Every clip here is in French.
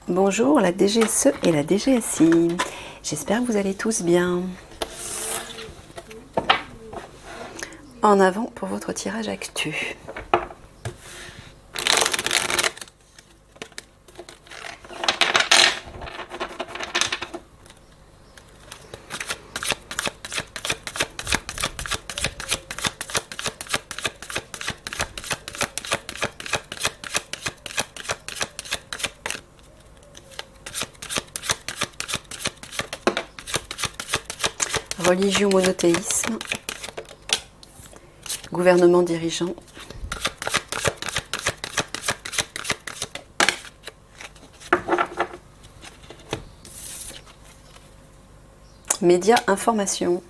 Bonjour la DGSE et la DGSI. J'espère que vous allez tous bien. En avant pour votre tirage actu. Religion, monothéisme, gouvernement dirigeant, médias, information.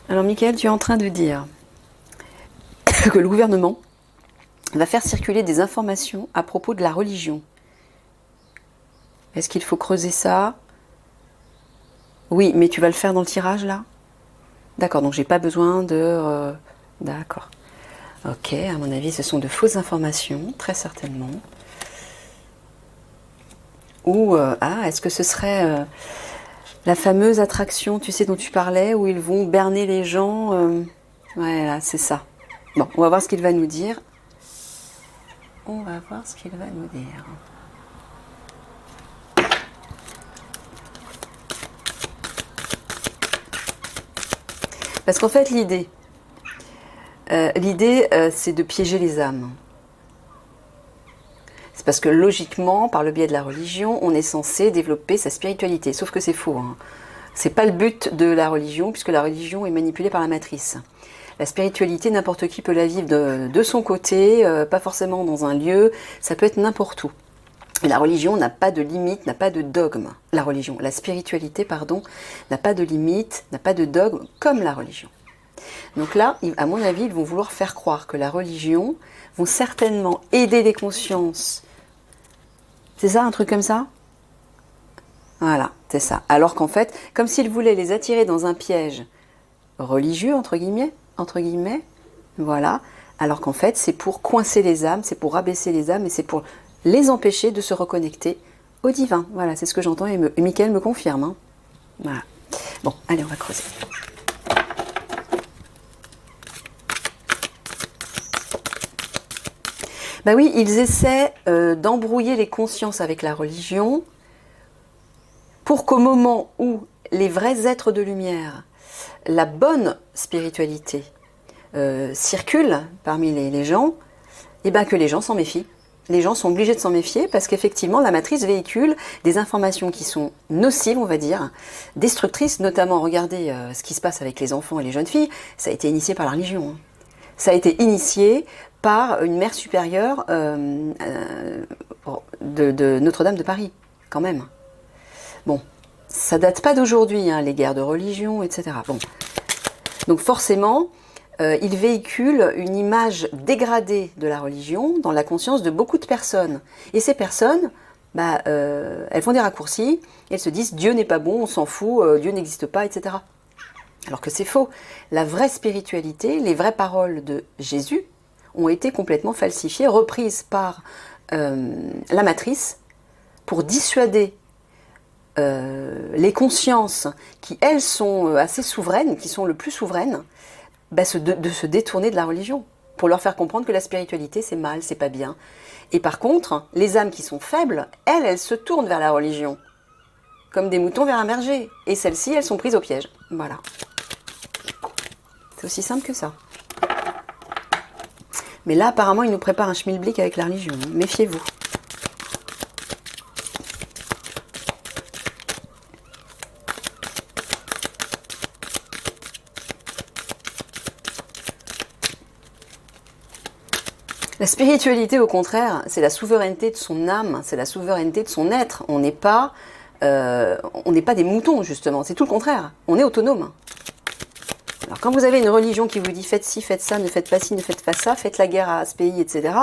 Alors Michael, tu es en train de dire que le gouvernement va faire circuler des informations à propos de la religion. Est-ce qu'il faut creuser ça? Oui, mais tu vas le faire dans le tirage là? D'accord, donc j'ai pas besoin de... D'accord. Ok, à mon avis, ce sont de fausses informations, très certainement. Ou, est-ce que ce serait la fameuse attraction, tu sais, dont tu parlais, où ils vont berner les gens Ouais, là, c'est ça. Bon, on va voir ce qu'il va nous dire. On va voir ce qu'il va nous dire. Parce qu'en fait, l'idée, c'est de piéger les âmes. C'est parce que logiquement, par le biais de la religion, on est censé développer sa spiritualité. Sauf que c'est faux. Hein. C'est pas le but de la religion, puisque la religion est manipulée par la matrice. La spiritualité, n'importe qui peut la vivre de son côté, pas forcément dans un lieu, ça peut être n'importe où. Et la religion n'a pas de limite, n'a pas de dogme. La spiritualité, pardon, n'a pas de limite, n'a pas de dogme comme la religion. Donc là, à mon avis, ils vont vouloir faire croire que la religion vont certainement aider les consciences. C'est ça, un truc comme ça? Voilà, c'est ça. Alors qu'en fait, comme s'ils voulaient les attirer dans un piège religieux, entre guillemets, voilà, alors qu'en fait, c'est pour coincer les âmes, c'est pour rabaisser les âmes et c'est pour les empêcher de se reconnecter au divin. Voilà, c'est ce que j'entends et Mickaël me confirme. Hein. Voilà. Bon, allez, on va creuser. Ben oui, ils essaient d'embrouiller les consciences avec la religion pour qu'au moment où les vrais êtres de lumière, la bonne spiritualité, circule parmi les gens, et ben que les gens s'en méfient. Les gens sont obligés de s'en méfier parce qu'effectivement la matrice véhicule des informations qui sont nocives, on va dire, destructrices, notamment regardez ce qui se passe avec les enfants et les jeunes filles, ça a été initié par la religion. Hein. Ça a été initié par une mère supérieure de Notre-Dame de Paris, quand même. Bon, ça date pas d'aujourd'hui, hein, les guerres de religion, etc. Bon. Donc forcément, il véhicule une image dégradée de la religion dans la conscience de beaucoup de personnes. Et ces personnes, elles font des raccourcis, elles se disent « Dieu n'est pas bon, on s'en fout, Dieu n'existe pas, etc. » Alors que c'est faux. La vraie spiritualité, les vraies paroles de Jésus ont été complètement falsifiées, reprises par la matrice pour dissuader les consciences qui, elles, sont assez souveraines, qui sont le plus souveraines, de se détourner de la religion, pour leur faire comprendre que la spiritualité, c'est mal, c'est pas bien. Et par contre, les âmes qui sont faibles, elles se tournent vers la religion, comme des moutons vers un berger. Et celles-ci, elles sont prises au piège. Voilà. C'est aussi simple que ça. Mais là, apparemment, ils nous préparent un schmilblick avec la religion. Méfiez-vous. La spiritualité, au contraire, c'est la souveraineté de son âme, c'est la souveraineté de son être. On n'est pas des moutons, justement. C'est tout le contraire. On est autonome. Alors, quand vous avez une religion qui vous dit faites ci, faites ça, ne faites pas ci, ne faites pas ça, faites la guerre à ce pays, etc.,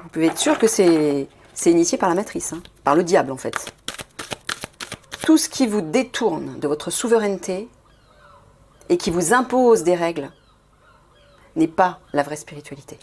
vous pouvez être sûr que c'est initié par la matrice, hein, par le diable, en fait. Tout ce qui vous détourne de votre souveraineté et qui vous impose des règles n'est pas la vraie spiritualité.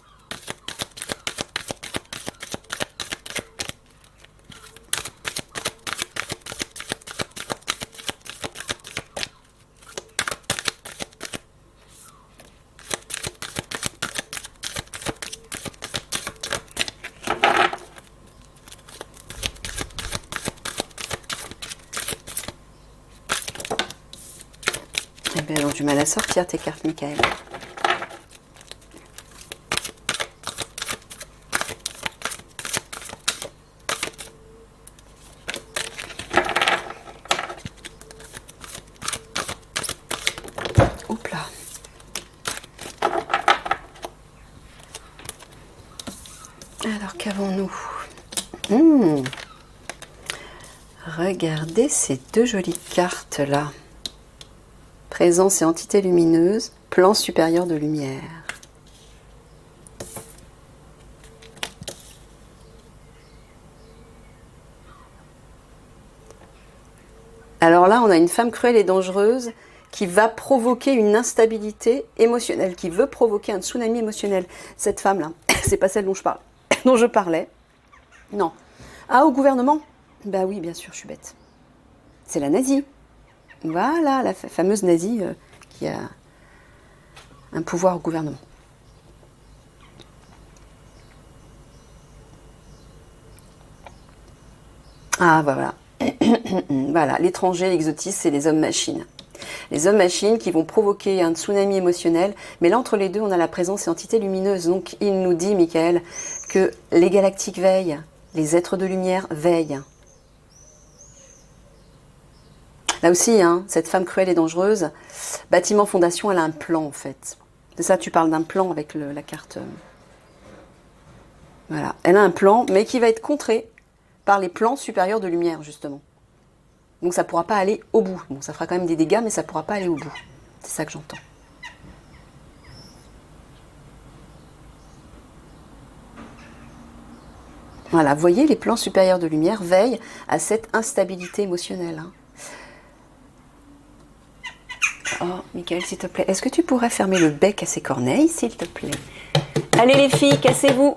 du mal à sortir tes cartes, Michael. Hop là. Alors, qu'avons-nous? Regardez ces deux jolies cartes-là. Présence et entité lumineuse, plan supérieur de lumière. Alors là, on a une femme cruelle et dangereuse qui va provoquer une instabilité émotionnelle, qui veut provoquer un tsunami émotionnel. Cette femme-là, c'est pas celle dont je parle, dont je parlais. Non. Ah, au gouvernement? Bah oui, bien sûr, je suis bête. C'est la nazie. Voilà, la fameuse nazie qui a un pouvoir au gouvernement. Ah, voilà. Voilà, l'étranger, l'exotisme, c'est les hommes-machines. Les hommes-machines qui vont provoquer un tsunami émotionnel. Mais là, entre les deux, on a la présence et entité lumineuse. Donc, il nous dit, Michael, que les galactiques veillent, les êtres de lumière veillent. Là aussi, hein, cette femme cruelle et dangereuse, bâtiment fondation, elle a un plan en fait. C'est ça, tu parles d'un plan avec la carte. Voilà, elle a un plan, mais qui va être contré par les plans supérieurs de lumière, justement. Donc ça ne pourra pas aller au bout. Bon, ça fera quand même des dégâts, mais ça ne pourra pas aller au bout. C'est ça que j'entends. Voilà, vous voyez, les plans supérieurs de lumière veillent à cette instabilité émotionnelle. Hein. Oh, Michael, s'il te plaît, est-ce que tu pourrais fermer le bec à ces corneilles, s'il te plaît? Allez les filles, cassez-vous!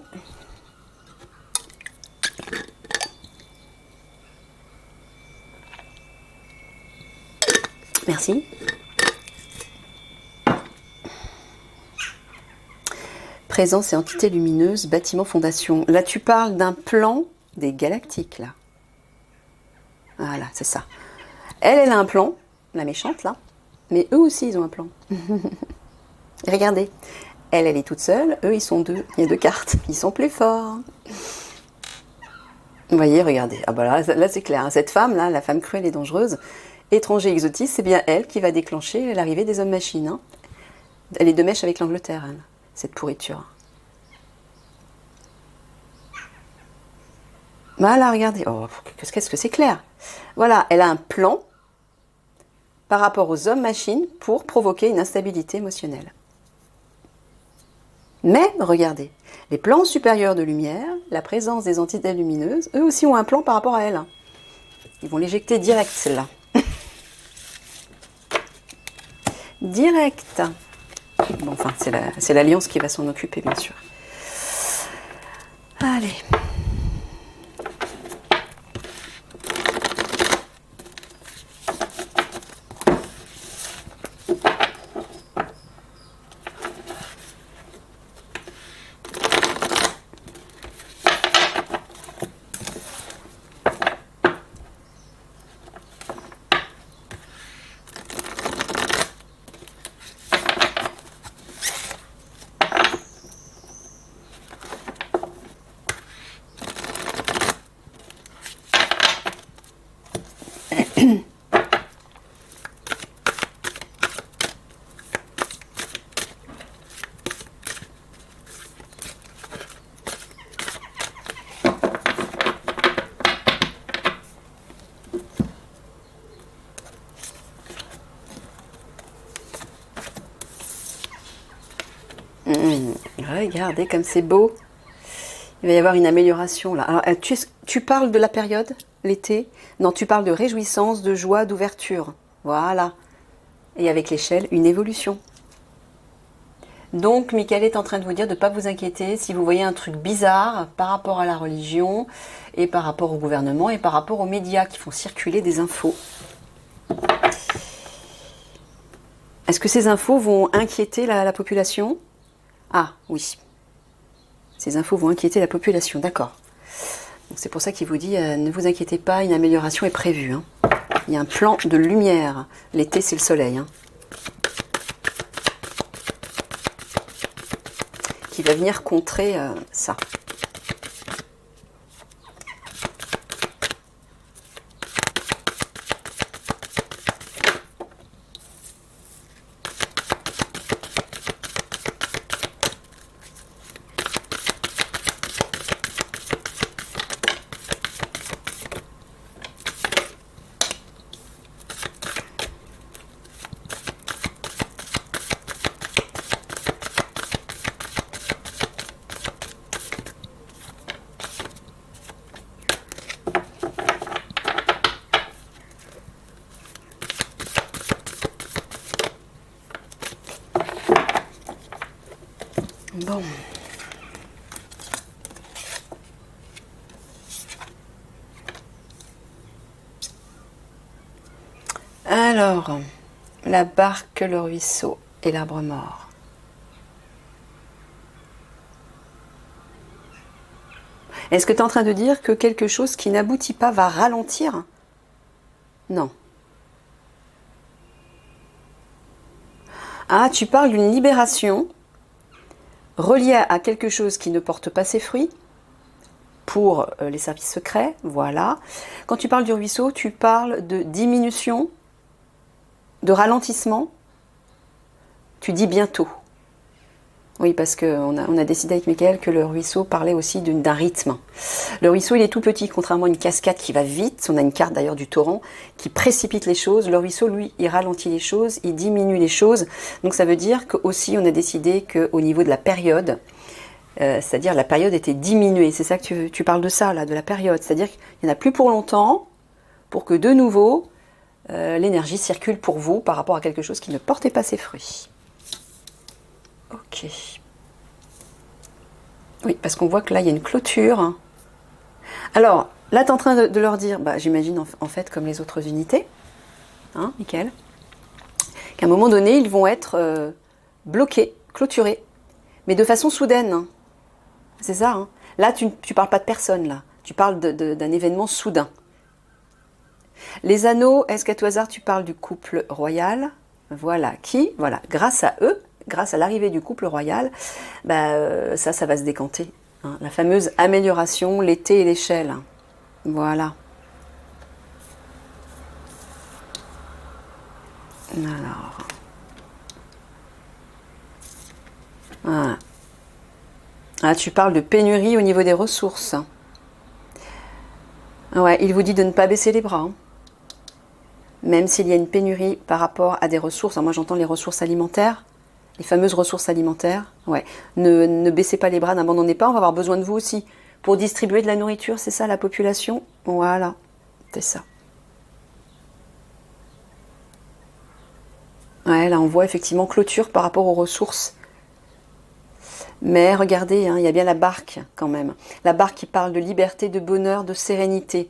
Merci. Présence et entité lumineuse, bâtiment fondation. Là, tu parles d'un plan des galactiques, là. Voilà, c'est ça. Elle a un plan, la méchante, là. Mais eux aussi, ils ont un plan. Regardez. Elle est toute seule. Eux, ils sont deux. Il y a deux cartes. Ils sont plus forts. Vous voyez, regardez. Ah bah là c'est clair. Hein. Cette femme, là, la femme cruelle et dangereuse, étranger exotiste, c'est bien elle qui va déclencher l'arrivée des hommes-machines. Hein. Elle est de mèche avec l'Angleterre, elle, cette pourriture. Voilà, regardez. Oh, qu'est-ce que c'est clair. Voilà, elle a un plan par rapport aux hommes-machines pour provoquer une instabilité émotionnelle. Mais, regardez, les plans supérieurs de lumière, la présence des entités lumineuses, eux aussi ont un plan par rapport à elle. Ils vont l'éjecter direct, celle-là. Direct. Bon, enfin, c'est l'Alliance qui va s'en occuper, bien sûr. Allez. Regardez comme c'est beau. Il va y avoir une amélioration là. Alors, tu parles de la période, l'été? Non, tu parles de réjouissance, de joie, d'ouverture. Voilà. Et avec l'échelle, une évolution. Donc, Michael est en train de vous dire de ne pas vous inquiéter si vous voyez un truc bizarre par rapport à la religion et par rapport au gouvernement et par rapport aux médias qui font circuler des infos. Est-ce que ces infos vont inquiéter la population? Ah, oui. Ces infos vont inquiéter la population, d'accord. C'est pour ça qu'il vous dit, ne vous inquiétez pas, une amélioration est prévue. Hein. Il y a un plan de lumière. L'été, c'est le soleil. Hein. qui va venir contrer ça. Bon. Alors, la barque, le ruisseau et l'arbre mort. Est-ce que tu es en train de dire que quelque chose qui n'aboutit pas va ralentir? Non. Ah, tu parles d'une libération reliée à quelque chose qui ne porte pas ses fruits pour les services secrets, voilà. Quand tu parles du ruisseau, tu parles de diminution, de ralentissement. Tu dis bientôt. Oui, parce qu'on a décidé avec Mickaël que le ruisseau parlait aussi d'un rythme. Le ruisseau, il est tout petit, contrairement à une cascade qui va vite. On a une carte d'ailleurs du torrent qui précipite les choses. Le ruisseau, lui, il ralentit les choses, il diminue les choses. Donc ça veut dire qu'aussi, on a décidé qu'au niveau de la période, c'est-à-dire la période était diminuée. C'est ça que tu parles de ça, là, de la période. C'est-à-dire qu'il n'y en a plus pour longtemps, pour que de nouveau, l'énergie circule pour vous par rapport à quelque chose qui ne portait pas ses fruits. Ok. Oui, parce qu'on voit que là, il y a une clôture. Alors, là, tu es en train de leur dire, bah, j'imagine en fait comme les autres unités, hein, Mickaël, qu'à un moment donné, ils vont être bloqués, clôturés, mais de façon soudaine. Hein. C'est ça. Hein. Là, tu ne parles pas de personne, là. Tu parles d'un événement soudain. Les anneaux, est-ce qu'à tout hasard, tu parles du couple royal? Voilà. Qui, voilà, grâce à eux, grâce à l'arrivée du couple royal, bah, ça va se décanter. Hein. La fameuse amélioration, l'été et l'échelle. Voilà. Alors. Voilà. Ah, tu parles de pénurie au niveau des ressources. Ouais, il vous dit de ne pas baisser les bras. Hein. Même s'il y a une pénurie par rapport à des ressources. Alors moi, j'entends les ressources alimentaires. Les fameuses ressources alimentaires, ouais. Ne baissez pas les bras, n'abandonnez pas, on va avoir besoin de vous aussi. Pour distribuer de la nourriture, c'est ça la population? Voilà, c'est ça. Ouais, là on voit effectivement clôture par rapport aux ressources. Mais regardez, hein, il y a bien la barque quand même. La barque qui parle de liberté, de bonheur, de sérénité.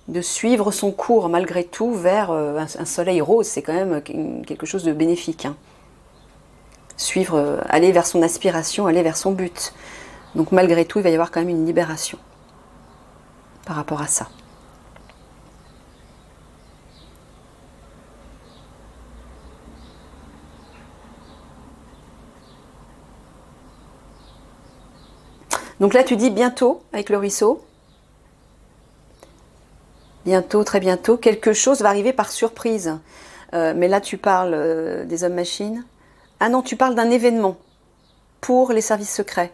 De suivre son cours malgré tout vers un soleil rose, c'est quand même quelque chose de bénéfique. Hein. Suivre, aller vers son aspiration, aller vers son but. Donc malgré tout, il va y avoir quand même une libération par rapport à ça. Donc là, tu dis bientôt avec le ruisseau. Bientôt, très bientôt, quelque chose va arriver par surprise. Mais là, tu parles des hommes-machines. Ah non, tu parles d'un événement pour les services secrets.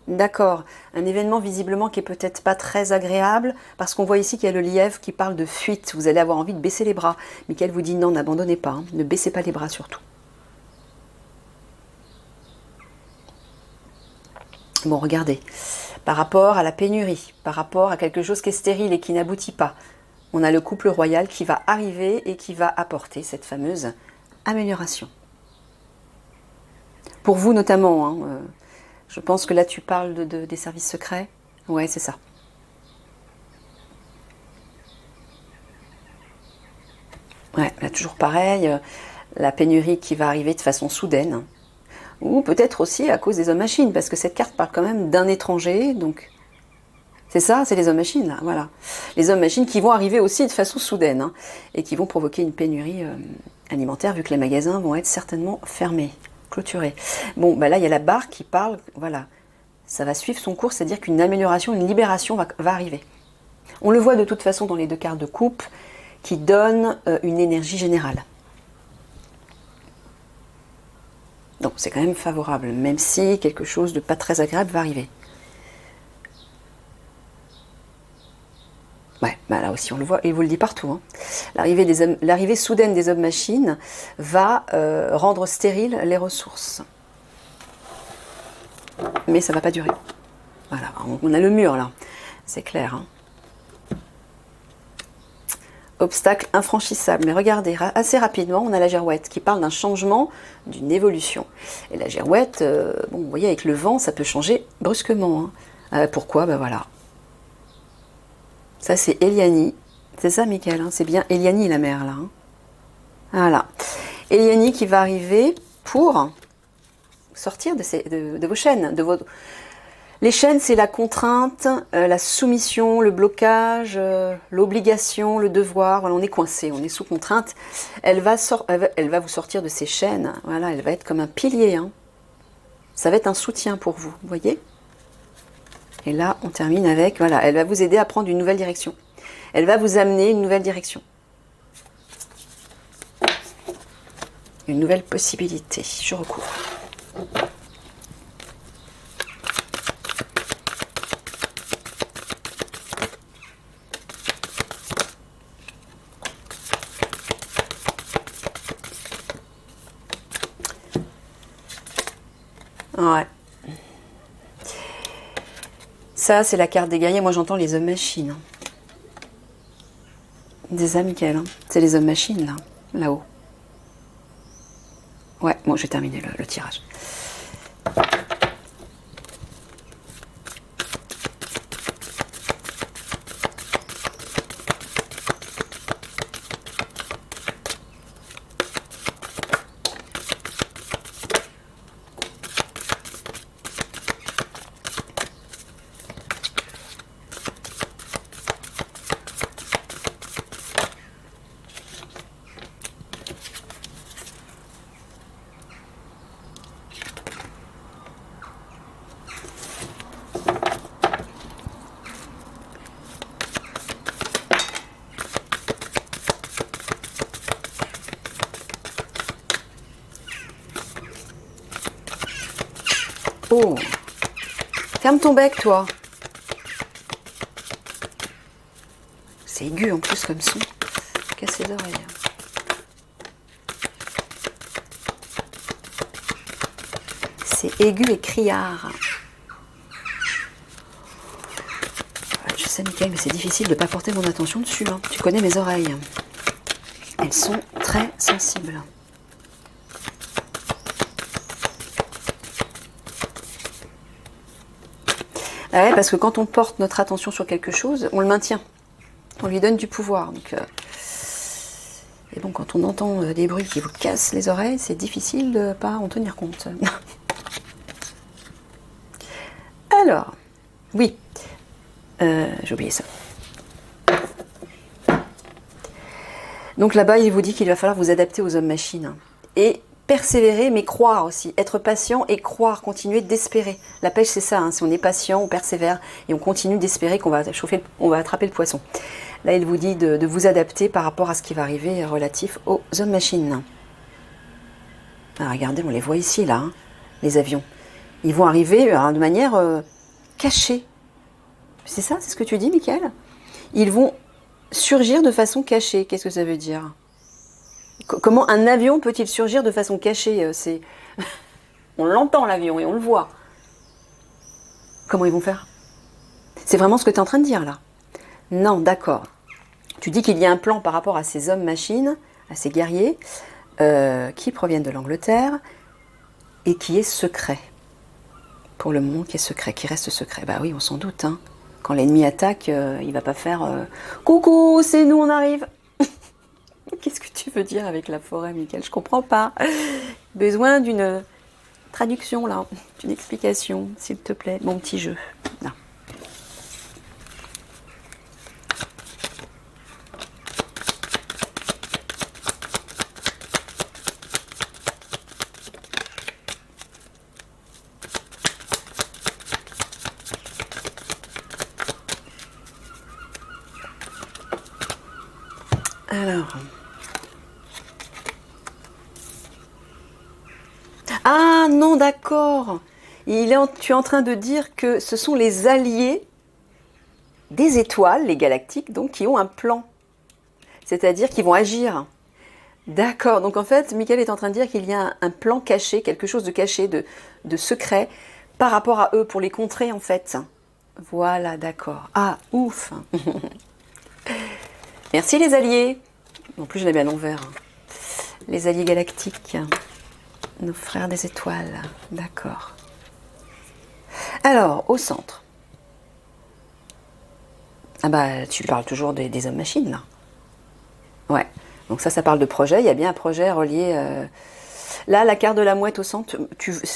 D'accord. Un événement visiblement qui est peut-être pas très agréable, parce qu'on voit ici qu'il y a le lièvre qui parle de fuite. Vous allez avoir envie de baisser les bras. Mickaël vous dit non, n'abandonnez pas. Hein. Ne baissez pas les bras surtout. Bon, regardez. Par rapport à la pénurie, par rapport à quelque chose qui est stérile et qui n'aboutit pas, on a le couple royal qui va arriver et qui va apporter cette fameuse amélioration. Pour vous notamment, hein, je pense que là tu parles des services secrets. Ouais, c'est ça. Ouais, là toujours pareil, la pénurie qui va arriver de façon soudaine. Ou peut-être aussi à cause des hommes-machines, parce que cette carte parle quand même d'un étranger, donc... C'est ça, c'est les hommes-machines, là, voilà. Les hommes-machines qui vont arriver aussi de façon soudaine, hein, et qui vont provoquer une pénurie alimentaire, vu que les magasins vont être certainement fermés. clôturé. Bon, bah là, il y a la barre qui parle, voilà, ça va suivre son cours, c'est-à-dire qu'une amélioration, une libération va arriver. On le voit de toute façon dans les 2 cartes de coupe qui donnent une énergie générale. Donc c'est quand même favorable, même si quelque chose de pas très agréable va arriver. Ouais, bah là aussi on le voit, et il vous le dit partout. Hein. L'arrivée soudaine des hommes-machines va rendre stériles les ressources. Mais ça ne va pas durer. Voilà, on a le mur là, c'est clair. Hein. Obstacle infranchissable. Mais regardez, assez rapidement, on a la girouette qui parle d'un changement, d'une évolution. Et la girouette, bon, vous voyez, avec le vent, ça peut changer brusquement. Hein. Pourquoi? Ben voilà. Ça, c'est Eliani. C'est ça, Michael, hein, c'est bien Eliani, la mère, là. Hein. Voilà. Eliani qui va arriver pour sortir de vos chaînes, de vos... Les chaînes, c'est la contrainte, la soumission, le blocage, l'obligation, le devoir. Voilà, on est coincé, on est sous contrainte. Elle va vous sortir de ces chaînes. Voilà, elle va être comme un pilier. Hein. Ça va être un soutien pour vous, vous voyez? Et là, on termine avec, voilà, elle va vous aider à prendre une nouvelle direction. Elle va vous amener une nouvelle direction. Une nouvelle possibilité. Je recouvre. Ouais. Ça, c'est la carte des guerriers. Moi, j'entends les hommes-machines. Hein. Des âmes, Michael. Hein. C'est les hommes-machines, là. Là-haut. Ouais, bon, j'ai terminé le tirage. Oh, ferme ton bec, toi. C'est aigu en plus comme son. Casse les oreilles. C'est aigu et criard. Je sais, Michael, mais c'est difficile de ne pas porter mon attention dessus. Hein. Tu connais mes oreilles. Elles sont très sensibles. Ouais, parce que quand on porte notre attention sur quelque chose, on le maintient. On lui donne du pouvoir. Donc, et bon, quand on entend des bruits qui vous cassent les oreilles, c'est difficile de ne pas en tenir compte. Alors, oui, j'ai oublié ça. Donc là-bas, il vous dit qu'il va falloir vous adapter aux hommes-machines. Et persévérer, mais croire aussi. Être patient et croire, continuer d'espérer. La pêche, c'est ça. Hein, si on est patient, on persévère et on continue d'espérer qu'on va on va attraper le poisson. Là, il vous dit de vous adapter par rapport à ce qui va arriver relatif aux hommes-machines. Ah, regardez, on les voit ici, là, hein, les avions. Ils vont arriver de manière cachée. C'est ça, c'est ce que tu dis, Michael? Ils vont surgir de façon cachée. Qu'est-ce que ça veut dire? Comment un avion peut-il surgir de façon cachée? On l'entend, l'avion, et on le voit. Comment ils vont faire? C'est vraiment ce que tu es en train de dire, là? Non, d'accord. Tu dis qu'il y a un plan par rapport à ces hommes-machines, à ces guerriers, qui proviennent de l'Angleterre, et qui est secret. Pour le moment, qui est secret, qui reste secret. Bah oui, on s'en doute. Hein. Quand l'ennemi attaque, il ne va pas faire « Coucou, c'est nous, on arrive !» Qu'est-ce que tu veux dire avec la forêt, Michael? Je comprends pas. Besoin d'une traduction, là. D'une explication, s'il te plaît. Mon petit jeu. Là. Alors. Ah non, d'accord. Tu es en train de dire que ce sont les alliés des étoiles, les galactiques, donc qui ont un plan. C'est-à-dire qu'ils vont agir. D'accord. Donc en fait, Michael est en train de dire qu'il y a un plan caché, quelque chose de caché, de secret, par rapport à eux, pour les contrer en fait. Voilà, d'accord. Ah, ouf. Merci les alliés. En plus, je l'ai mis à l'envers. Les alliés galactiques. Nos frères des étoiles. D'accord. Alors, au centre. Ah bah, tu parles toujours des hommes-machines, là. Ouais. Donc ça parle de projet. Il y a bien un projet relié... Là, la carte de la mouette au centre,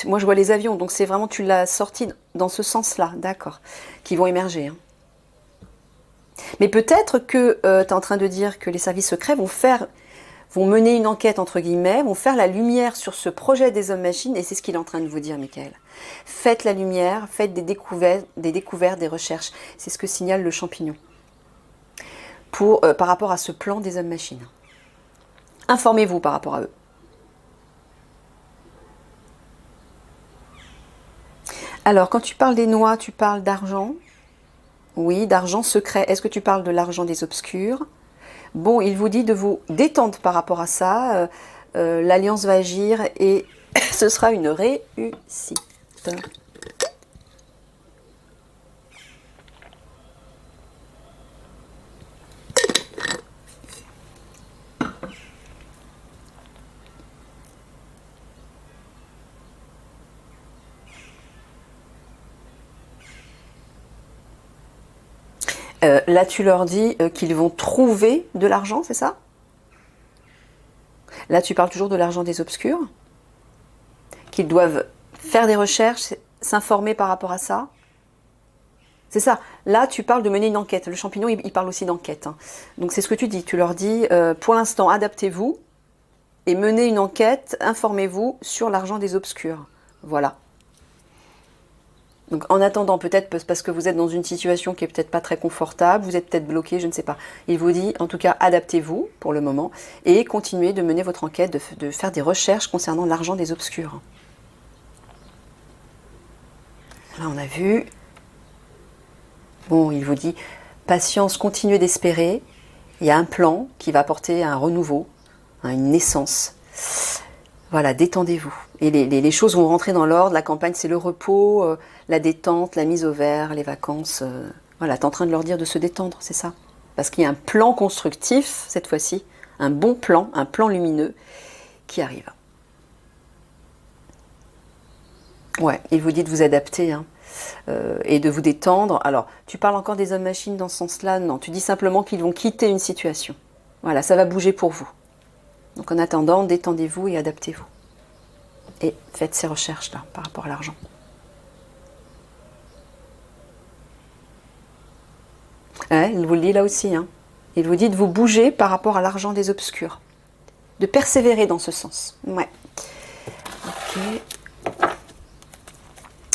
moi je vois les avions, donc c'est vraiment, tu l'as sorti dans ce sens-là, d'accord, qui vont émerger. Hein. Mais peut-être que tu es en train de dire que les services secrets vont mener une enquête, entre guillemets, vont faire la lumière sur ce projet des hommes-machines, et c'est ce qu'il est en train de vous dire, Michael. Faites la lumière, faites des découvertes, des recherches. C'est ce que signale le champignon. Par rapport à ce plan des hommes-machines. Informez-vous par rapport à eux. Alors, quand tu parles des noix, tu parles d'argent. Oui, d'argent secret. Est-ce que tu parles de l'argent des obscurs? Bon, il vous dit de vous détendre par rapport à ça. L'alliance va agir et ce sera une réussite. Là, tu leur dis qu'ils vont trouver de l'argent, c'est ça? Là, tu parles toujours de l'argent des obscurs? Qu'ils doivent faire des recherches, s'informer par rapport à ça? C'est ça. Là, tu parles de mener une enquête. Le champignon, il parle aussi d'enquête. Hein. Donc, c'est ce que tu dis. Tu leur dis, pour l'instant, adaptez-vous et menez une enquête, informez-vous sur l'argent des obscurs. Voilà. Donc en attendant, peut-être parce que vous êtes dans une situation qui est peut-être pas très confortable, vous êtes peut-être bloqué, je ne sais pas. Il vous dit, en tout cas, adaptez-vous pour le moment et continuez de mener votre enquête, de faire des recherches concernant l'argent des obscurs. Là, on a vu. Bon, il vous dit, patience, continuez d'espérer. Il y a un plan qui va apporter un renouveau, une naissance. Voilà, détendez-vous. Et les choses vont rentrer dans l'ordre. La campagne, c'est le repos, la détente, la mise au vert, les vacances. Voilà, tu es en train de leur dire de se détendre, c'est ça. Parce qu'il y a un plan constructif, cette fois-ci, un bon plan, un plan lumineux qui arrive. Ouais, il vous dit de vous adapter hein, et de vous détendre. Alors, tu parles encore des hommes-machines dans ce sens-là? Non, tu dis simplement qu'ils vont quitter une situation. Voilà, ça va bouger pour vous. Donc en attendant, détendez-vous et adaptez-vous. Et faites ces recherches-là par rapport à l'argent. Ouais, il vous le dit là aussi. Hein. Il vous dit de vous bouger par rapport à l'argent des obscurs. De persévérer dans ce sens. Ouais. Ok.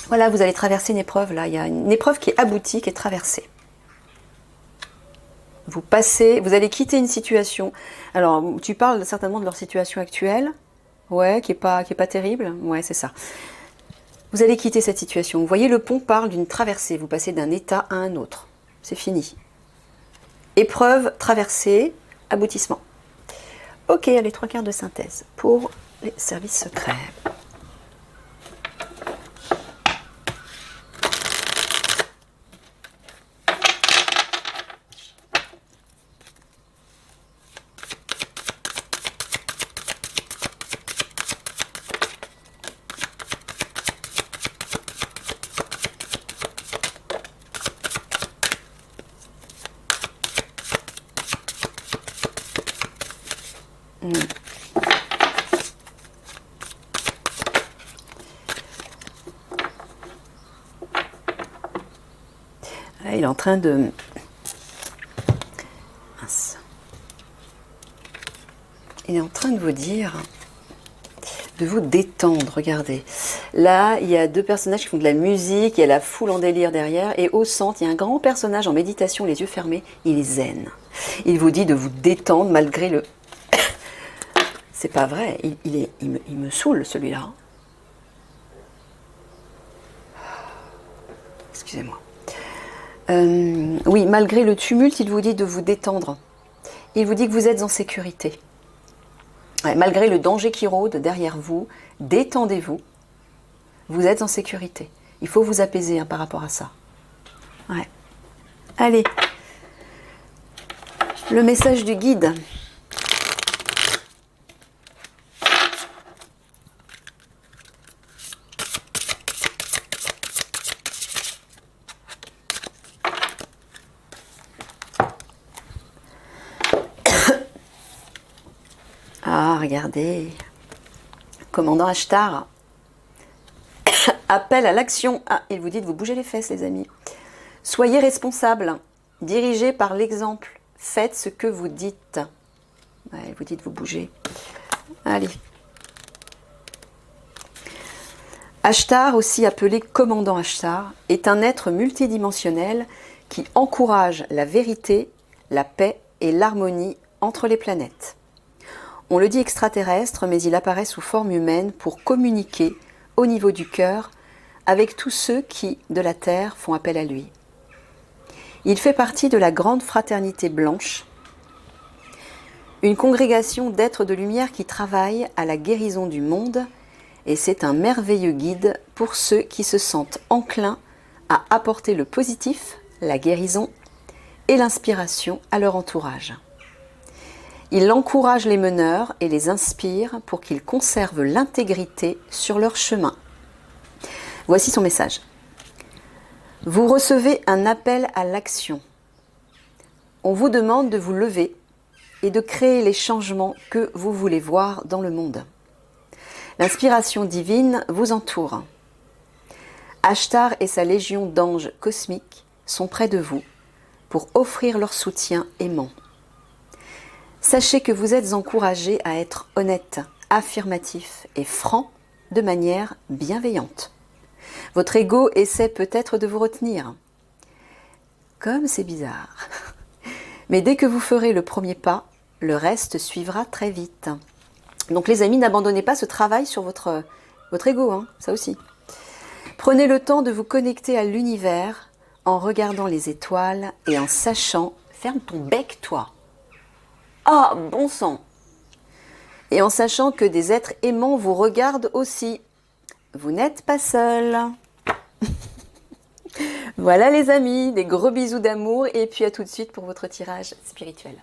Voilà, vous allez traverser une épreuve là. Il y a une épreuve qui est aboutie, qui est traversée. Vous allez quitter une situation. Alors, tu parles certainement de leur situation actuelle. Ouais, qui est pas terrible. Ouais, c'est ça. Vous allez quitter cette situation. Vous voyez, le pont parle d'une traversée. Vous passez d'un état à un autre. C'est fini. Épreuve, traversée, aboutissement. Ok, les 3/4 de synthèse pour les services secrets. Là, il est en train de... Mince. Il est en train de vous dire de vous détendre. Regardez. Là, il y a deux personnages qui font de la musique, il y a la foule en délire derrière, et au centre, il y a un grand personnage en méditation, les yeux fermés, il est zen. Il vous dit de vous détendre malgré le... C'est pas vrai, il me saoule celui-là. Excusez-moi. Oui, malgré le tumulte, il vous dit de vous détendre. Il vous dit que vous êtes en sécurité. Ouais, malgré le danger qui rôde derrière vous, détendez-vous. Vous êtes en sécurité. Il faut vous apaiser hein, par rapport à ça. Ouais. Allez. Le message du guide. Ah, regardez. Commandant Ashtar. Appel à l'action. Ah, il vous dit de vous bouger les fesses, les amis. Soyez responsables. Dirigez par l'exemple. Faites ce que vous dites. Ouais, il vous dit de vous bouger. Allez. Ashtar, aussi appelé commandant Ashtar, est un être multidimensionnel qui encourage la vérité, la paix et l'harmonie entre les planètes. On le dit extraterrestre, mais il apparaît sous forme humaine pour communiquer au niveau du cœur avec tous ceux qui, de la Terre, font appel à lui. Il fait partie de la grande fraternité blanche, une congrégation d'êtres de lumière qui travaillent à la guérison du monde, et c'est un merveilleux guide pour ceux qui se sentent enclins à apporter le positif, la guérison et l'inspiration à leur entourage. Il encourage les meneurs et les inspire pour qu'ils conservent l'intégrité sur leur chemin. Voici son message. Vous recevez un appel à l'action. On vous demande de vous lever et de créer les changements que vous voulez voir dans le monde. L'inspiration divine vous entoure. Ashtar et sa légion d'anges cosmiques sont près de vous pour offrir leur soutien aimant. Sachez que vous êtes encouragé à être honnête, affirmatif et franc de manière bienveillante. Votre ego essaie peut-être de vous retenir. Comme c'est bizarre. Mais dès que vous ferez le premier pas, le reste suivra très vite. Donc les amis, n'abandonnez pas ce travail sur votre ego, hein, ça aussi. Prenez le temps de vous connecter à l'univers en regardant les étoiles et en sachant... Ferme ton bec, toi. Ah, bon sang! Et en sachant que des êtres aimants vous regardent aussi. Vous n'êtes pas seul. Voilà les amis, des gros bisous d'amour et puis à tout de suite pour votre tirage spirituel.